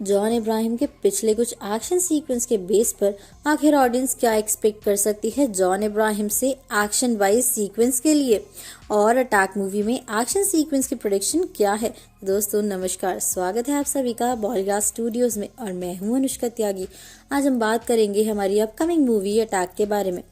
John Ibrahim के पिछले कुछ एक्शन सीक्वेंस के बेस पर आखिर ऑडियंस क्या एक्सपेक्ट कर सकती है जॉन इब्राहिम से एक्शन वाइज सीक्वेंस के लिए, और अटैक मूवी में एक्शन सीक्वेंस की प्रेडिक्शन क्या है। दोस्तों नमस्कार, स्वागत है आप सभी का बॉलीग्रास स्टूडियोज में और मैं हूं अनुष्का त्यागी। आज हम बात करेंगे हमारी अपकमिंग मूवी अटैक के बारे में।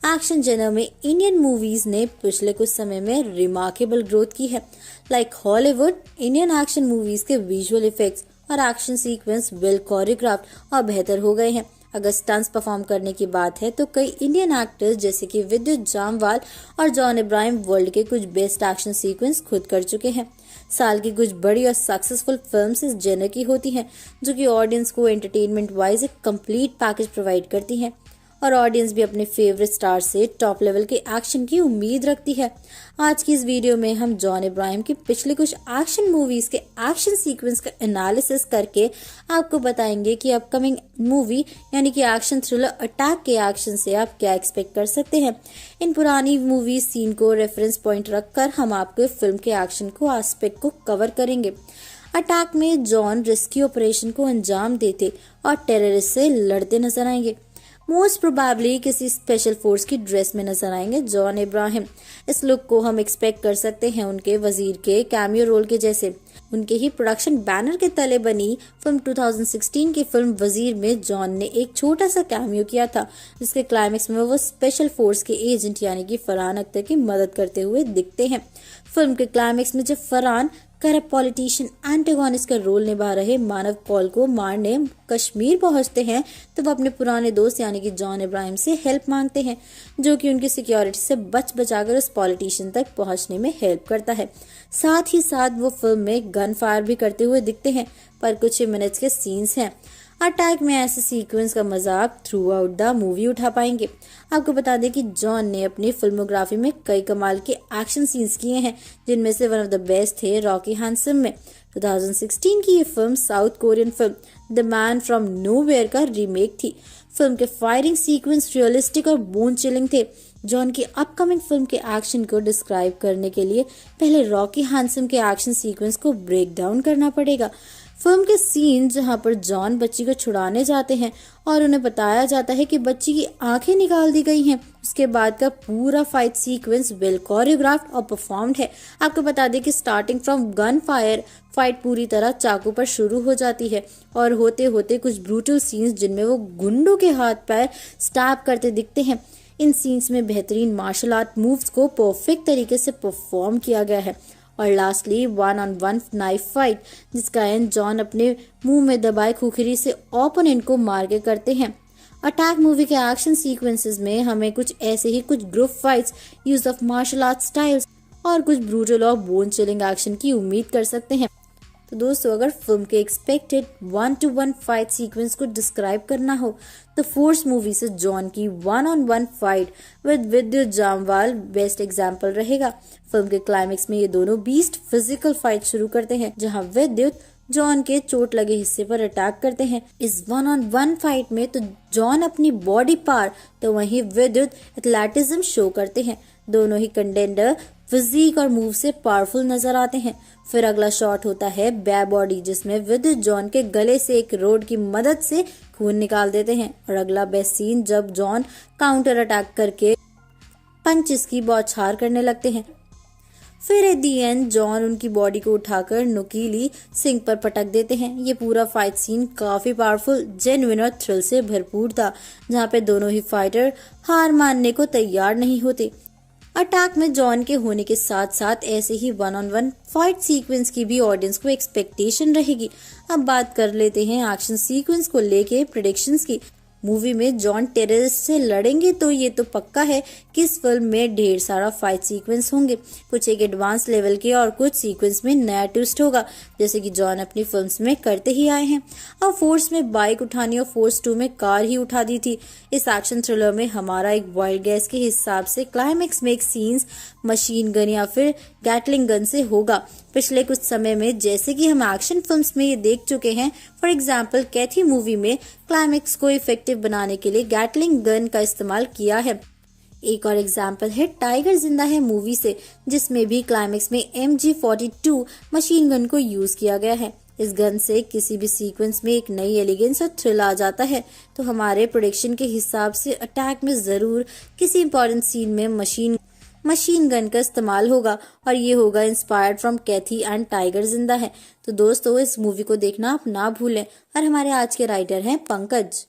एक्शन जेनर में इंडियन मूवीज ने पिछले कुछ समय में रिमार्केबल ग्रोथ की है। Like Hollywood, Indian action movies के विजुअल इफेक्ट्स और एक्शन सीक्वेंस वेल कोरियोग्राफ्ड और बेहतर हो गए हैं। अगर स्टंट्स परफॉर्म करने की बात है तो कई इंडियन एक्टर्स जैसे कि विद्युत जामवाल और जॉन इब्राहिम वर्ल्ड के कुछ बेस्ट एक्शन सीक्वेंस खुद कर चुके हैं। साल की कुछ बड़ी और सक्सेसफुल फिल्म्स इस जेनर की होती हैं, जो कि ऑडियंस को एंटरटेनमेंट वाइज एक कंप्लीट पैकेज प्रोवाइड करती हैं और ऑडियंस भी अपने फेवरेट स्टार से टॉप लेवल के एक्शन की उम्मीद रखती है। आज की इस वीडियो में हम जॉन इब्राहिम की पिछले कुछ एक्शन मूवीज के एक्शन सीक्वेंस का एनालिसिस करके आपको बताएंगे कि अपकमिंग मूवी यानी कि एक्शन थ्रिलर अटैक के एक्शन से आप क्या एक्सपेक्ट कर सकते हैं। इन पुरानी मूवी सीन को रेफरेंस पॉइंट रखकर हम आपके फिल्म के एक्शन को एस्पेक्ट को कवर करेंगे। अटैक में जॉन रेस्क्यू ऑपरेशन को अंजाम देते और टेररिस्ट से लड़ते नजर आएंगे। मोस्ट प्रोबेबली किसी स्पेशल फोर्स की ड्रेस में नजर आएंगे जॉन इब्राहिम। इस लुक को हम एक्सपेक्ट कर सकते हैं उनके वजीर के कैमियो रोल के जैसे। उनके ही प्रोडक्शन बैनर के तले बनी फिल्म 2016 की फिल्म वजीर में जॉन ने एक छोटा सा कैमियो किया था, जिसके क्लाइमेक्स में वो स्पेशल फोर्स के एजेंट यानी कि फरहान अख्तर की मदद करते हुए दिखते हैं। फिल्म के क्लाइमेक्स में जब फरहान करप्ट पॉलिटिशियन एंटेगोनिस्ट का रोल निभा रहे मानव कौल को मारने कश्मीर पहुंचते हैं तो वो अपने पुराने दोस्त यानी कि जॉन इब्राहिम से हेल्प मांगते हैं, जो कि उनकी सिक्योरिटी से बचाकर उस पॉलिटिशियन तक पहुंचने में हेल्प करता है। साथ ही साथ वो फिल्म में गन फायर भी करते हुए दिखते हैं, पर कुछ ही मिनट्स के सीन्स हैं। अटैक में ऐसे सीक्वेंस का मजाक थ्रू आउट द मूवी उठा पाएंगे। आपको बता दें कि जॉन ने अपनी फिल्मोग्राफी में कई कमाल के एक्शन सीन्स किए हैं, जिनमें से वन ऑफ द बेस्ट थे रॉकी हैंडसम में। 2016 की ये film south Korean film the man from nowhere का रीमेक थी। फिल्म के फायरिंग सीक्वेंस रियलिस्टिक और बोन चिलिंग थे। जॉन की अपकमिंग फिल्म के एक्शन को डिस्क्राइब करने के लिए पहले रॉकी हैंडसम के एक्शन सीक्वेंस को ब्रेक डाउन करना पड़ेगा। फिल्म के सीन जहां पर जॉन बच्ची को छुड़ाने जाते हैं और उन्हें बताया जाता है कि बच्ची की आंखें निकाल दी गई हैं, उसके बाद का पूरा फाइट सीक्वेंस वेल कोरियोग्राफ्ड और परफॉर्म्ड है। आपको बता दें कि starting from gun fire fight पूरी तरह चाकू पर शुरू हो जाती है और होते होते कुछ ब्रूटल सीन्स जिनमें वो गुंडों के हाथ पैर स्टैब करते दिखते हैं। इन सीन्स में बेहतरीन मार्शल आर्ट मूव्स को परफेक्ट तरीके से परफॉर्म किया गया है। और लास्टली 1-on-1 नाइफ फाइट, जिसका एंड जॉन अपने मुंह में दबाए खुखरी से ओपोनेंट को मार के करते हैं। अटैक मूवी के एक्शन सीक्वेंसेस में हमें कुछ ऐसे ही कुछ group fights, use of martial art styles और कुछ ब्रूटल और बोन चिलिंग एक्शन की उम्मीद कर सकते हैं। तो दोस्तों, अगर फिल्म के एक्सपेक्टेड 1-to-1 फाइट सीक्वेंस को डिस्क्राइब करना हो तो फोर्स मूवी से जॉन की 1-on-1 फाइट विद विद्युत जामवाल बेस्ट एग्जाम्पल रहेगा। फिल्म के क्लाइमेक्स में ये दोनों बीस्ट फिजिकल फाइट शुरू करते हैं, जहां विद्युत जॉन के चोट लगे हिस्से पर अटैक करते हैं। इस 1-on-1 फाइट में तो जॉन अपनी बॉडी पावर तो वहीं विद्युत एथलेटिज्म शो करते हैं। दोनों ही कंटेंडर फिजिक और मूव से पावरफुल नजर आते हैं। फिर अगला शॉट होता है बेयर बॉडी, जिसमें विद्युत जॉन के गले से एक रोड की मदद से खून निकाल देते हैं। और अगला बेस्ट सीन जब जॉन काउंटर अटैक करके पंचेस की बौछार करने लगते हैं। फिर एट दी एंड जॉन उनकी बॉडी को उठाकर नुकीली सिंक पर पटक देते हैं। ये पूरा फाइट सीन काफी पावरफुल, जेन्युइन और थ्रिल से भरपूर था, जहाँ पे दोनों ही फाइटर हार मानने को तैयार नहीं होते। अटैक में जॉन के होने के साथ साथ ऐसे ही 1-on-1 फाइट सीक्वेंस की भी ऑडियंस को एक्सपेक्टेशन रहेगी। अब बात कर लेते हैं एक्शन सीक्वेंस को लेके प्रेडिक्शंस की। मूवी में जॉन टेररिस्ट से लड़ेंगे तो ये तो पक्का है कि इस फिल्म में ढेर सारा फाइट सीक्वेंस होंगे, कुछ एक एडवांस लेवल के और कुछ सीक्वेंस में नया ट्विस्ट होगा, जैसे कि जॉन अपनी फिल्म्स में करते ही आए हैं। और फोर्स में बाइक उठानी और फोर्स 2 में कार ही उठा दी थी। इस एक्शन थ्रिलर में हमारा एक वाइल्ड गैस के हिसाब से क्लाइमेक्स में एक सीन्स मशीन गन या फिर गैटलिंग गन से होगा। पिछले कुछ समय में जैसे कि हम एक्शन फिल्म्स में ये देख चुके हैं, फॉर एग्जाम्पल कैथी मूवी में क्लाइमेक्स को इफेक्टिव बनाने के लिए गैटलिंग गन का इस्तेमाल किया है। एक और एग्जाम्पल है टाइगर जिंदा है मूवी से, जिसमें भी क्लाइमेक्स में MG42 मशीन गन को यूज किया गया है। इस गन से किसी भी सीक्वेंस में एक नई एलिगेंस और थ्रिल आ जाता है। तो हमारे प्रोडिक्शन के हिसाब से अटैक में जरूर किसी इंपॉर्टेंट सीन में मशीन गन का इस्तेमाल होगा और ये होगा inspired from Kaithi and Tiger Zinda Hai. तो दोस्तों, इस मूवी को देखना आप ना भूलें। और हमारे आज के राइटर हैं पंकज।